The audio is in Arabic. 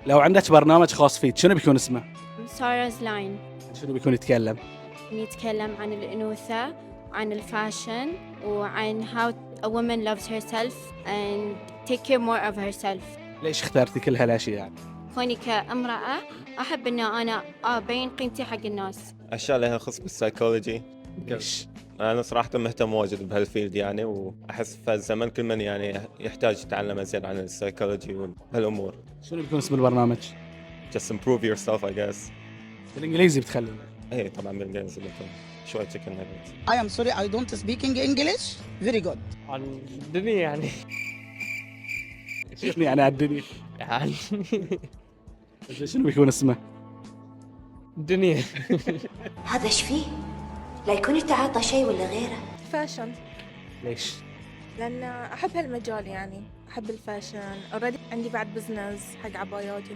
لو عندك برنامج خاص فيك شنو بيكون اسمه؟ سارا's لاين. شنو بيكون يتكلم؟ نتكلم عن الأنوثة وعن الفاشن وعن how a woman loves herself and take care more of herself. ليش اخترتي كل هالاشياء يعني؟ كوني كامرأة أحب أن أنا أبين قيمتي حق الناس. أشياء لها خص بالسايكولوجي. ليش؟ أنا صراحة مهتم واجد بهالفيلد يعني، وأحس في الزمن كل من يعني يحتاج يتعلم أزيد عن السايكولوجي وهالأمور. شنو بيكون اسم البرنامج؟ Just improve yourself I guess. بالانجليزي بتخلي. إيه طبعا بالإنجليزي بكون شوي chicken nuggets. I am sorry, I don't speaking English. Very good. عن الدنيا يعني. شنو يعني على الدنيا؟ يعني شنو بيكون اسمه؟ الدنيا. هذا ايش فيه؟ لا يكون يتعاطى شيء ولا غيره. فاشن، ليش؟ لأن أحب هالمجال يعني، أحب الفاشن. أوريدي عندي بعد بزنس حق عبايات